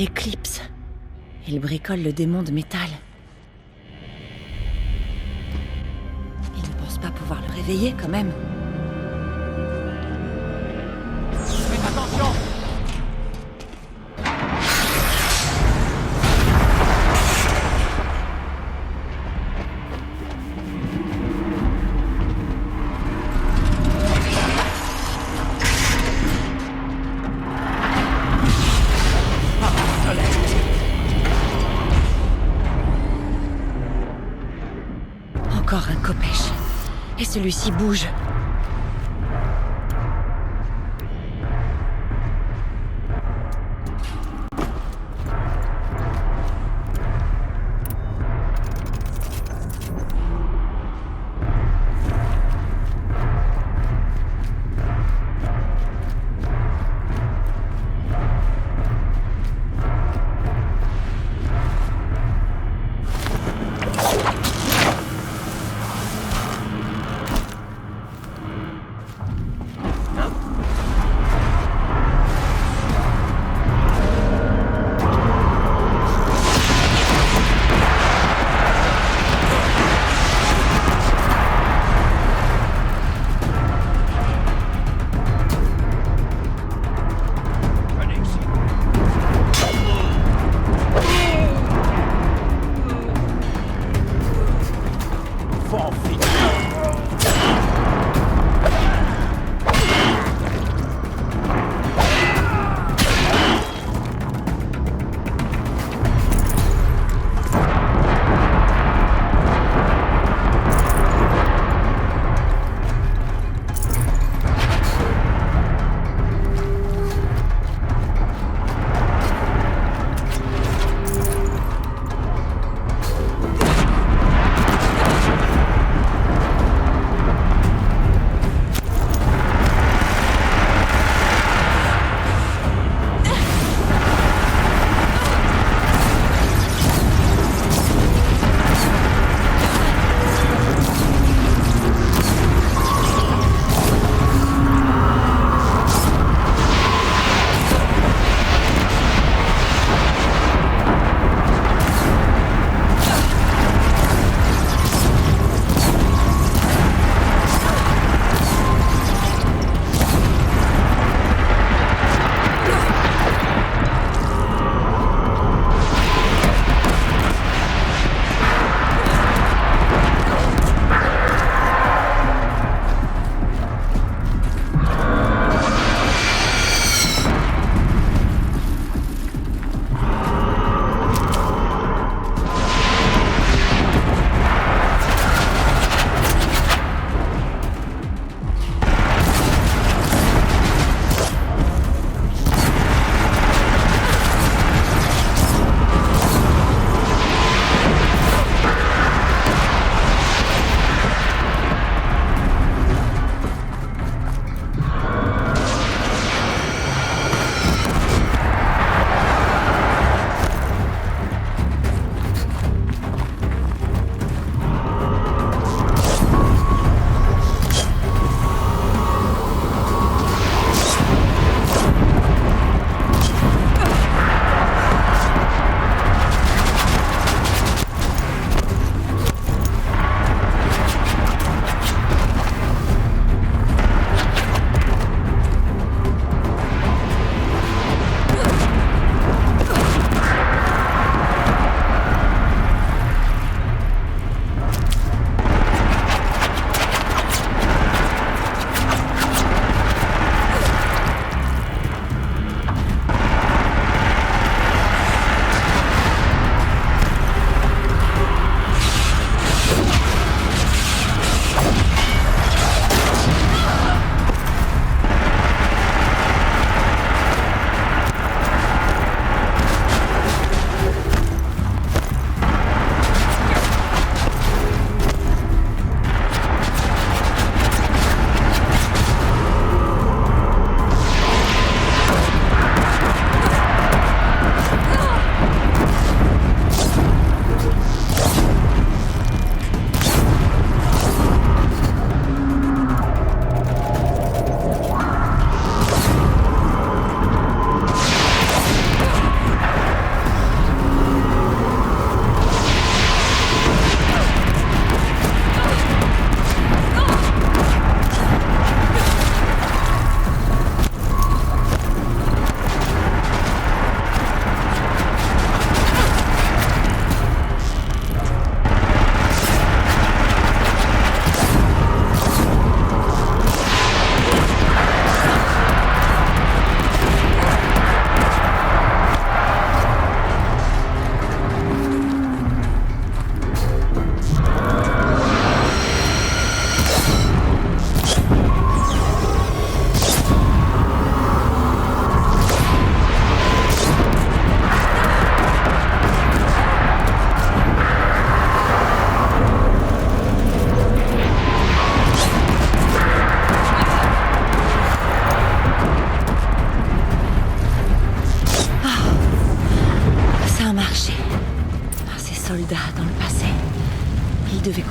L'éclipse. Il bricole le démon de métal. Il ne pense pas pouvoir le réveiller, quand même. Faites attention! Encore un Kopech. Et celui-ci bouge.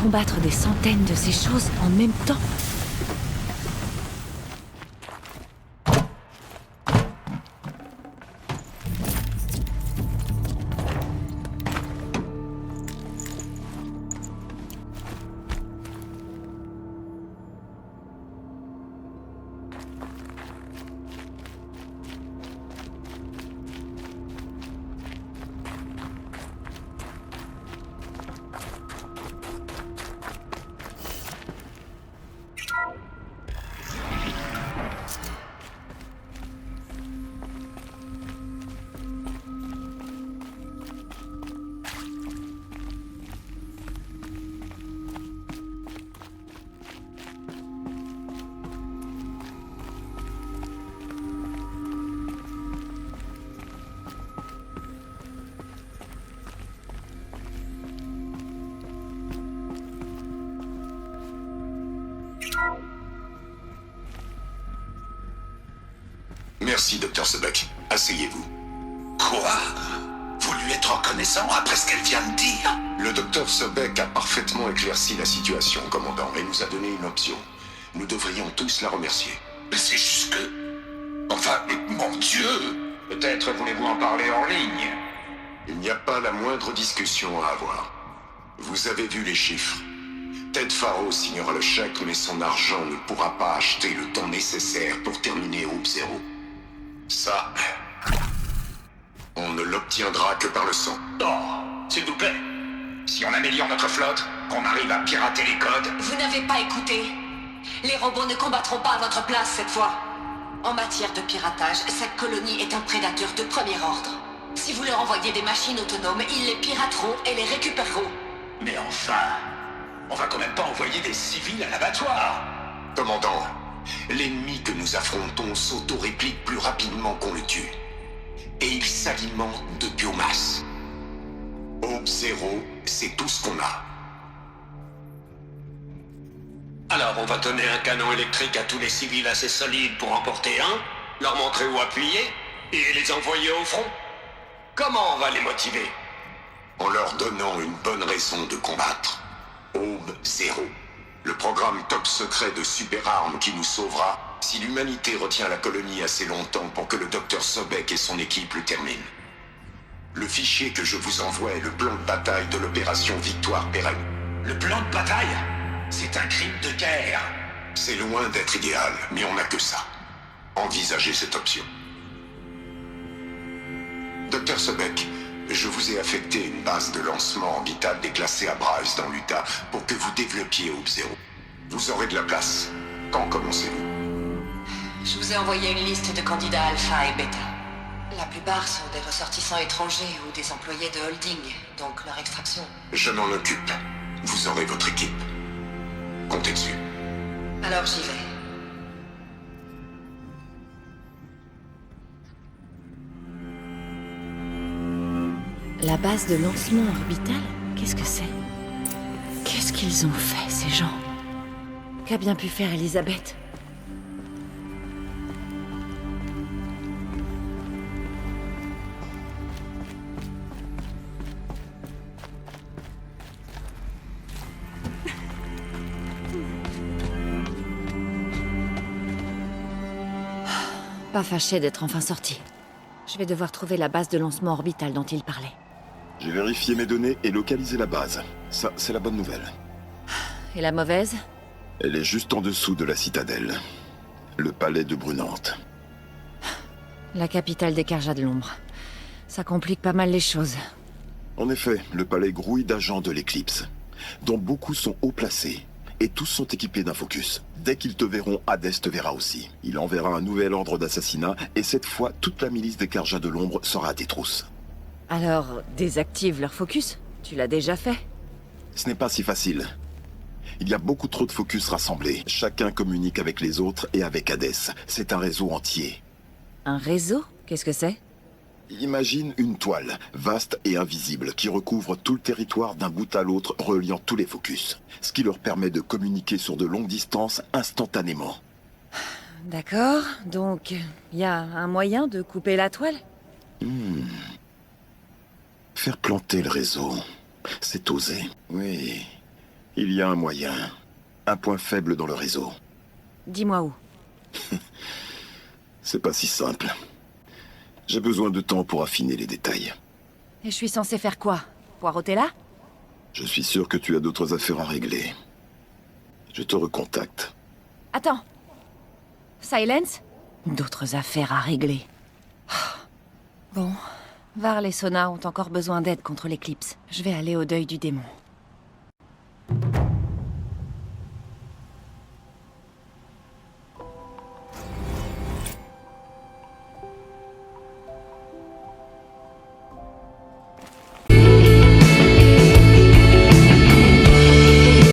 Combattre des centaines de ces choses en même temps. Merci, Dr. Sobek. Asseyez-vous. Quoi? Vous lui êtes reconnaissant après ce qu'elle vient de dire? Le Dr. Sobek a parfaitement éclairci la situation, commandant, et nous a donné une option. Nous devrions tous la remercier. C'est juste que... Enfin, mon Dieu! Peut-être voulez-vous en parler en ligne? Il n'y a pas la moindre discussion à avoir. Vous avez vu les chiffres. Ted Faro signera le chèque, mais son argent ne pourra pas acheter le temps nécessaire pour terminer Hope Zero. Ça... on ne l'obtiendra que par le sang. Oh, s'il vous plaît. Si on améliore notre flotte, qu'on arrive à pirater les codes... Vous n'avez pas écouté. Les robots ne combattront pas à votre place cette fois. En matière de piratage, cette colonie est un prédateur de premier ordre. Si vous leur envoyez des machines autonomes, ils les pirateront et les récupéreront. Mais enfin... on va quand même pas envoyer des civils à l'abattoir. Commandant, l'ennemi que nous affrontons s'auto-réplique plus rapidement qu'on le tue. Et il s'alimente de biomasse. Hope Zero, c'est tout ce qu'on a. Alors on va donner un canon électrique à tous les civils assez solides pour en porter un, leur montrer où appuyer, et les envoyer au front. Comment on va les motiver? En leur donnant une bonne raison de combattre. Hope Zero. Le programme top secret de super-armes qui nous sauvera si l'humanité retient la colonie assez longtemps pour que le Dr. Sobek et son équipe le terminent. Le fichier que je vous envoie est le plan de bataille de l'opération Victoire Pérenne. Le plan de bataille? C'est un crime de guerre. C'est loin d'être idéal, mais on n'a que ça. Envisagez cette option. Dr. Sobek, je vous ai affecté une base de lancement orbitale déclassée à Bryce dans l'Utah pour que vous développiez Hope Zero. Vous aurez de la place. Quand commencez-vous? Je vous ai envoyé une liste de candidats alpha et bêta. La plupart sont des ressortissants étrangers ou des employés de holding, donc leur extraction. Je m'en occupe. Vous aurez votre équipe. Comptez dessus. Alors j'y vais. La base de lancement orbital? Qu'est-ce que c'est? Qu'est-ce qu'ils ont fait, ces gens? Qu'a bien pu faire Elisabeth? Pas fâché d'être enfin sorti. Je vais devoir trouver la base de lancement orbital dont il parlait. J'ai vérifié mes données et localisé la base. Ça, c'est la bonne nouvelle. Et la mauvaise? Elle est juste en dessous de la citadelle. Le palais de Brunante. La capitale des Carjas de l'ombre. Ça complique pas mal les choses. En effet, le palais grouille d'agents de l'Éclipse, dont beaucoup sont haut placés, et tous sont équipés d'un focus. Dès qu'ils te verront, Hadès te verra aussi. Il enverra un nouvel ordre d'assassinat, et cette fois, toute la milice des Carjas de l'ombre sera à tes trousses. Alors, désactive leur focus? Tu l'as déjà fait? Ce n'est pas si facile. Il y a beaucoup trop de focus rassemblés. Chacun communique avec les autres et avec Hadès. C'est un réseau entier. Un réseau? Qu'est-ce que c'est? Imagine une toile, vaste et invisible, qui recouvre tout le territoire d'un bout à l'autre, reliant tous les focus. Ce qui leur permet de communiquer sur de longues distances instantanément. D'accord, donc il y a un moyen de couper la toile? Faire planter le réseau, c'est osé. Oui, Il y a un moyen. Un point faible dans le réseau. Dis-moi où. C'est pas si simple. J'ai besoin de temps pour affiner les détails. Et je suis censé faire quoi? Poireauter là? Je suis sûr que tu as d'autres affaires à régler. Je te recontacte. Attends. Silence? D'autres affaires à régler. Bon. Varl et Sona ont encore besoin d'aide contre l'éclipse. Je vais aller au deuil du démon.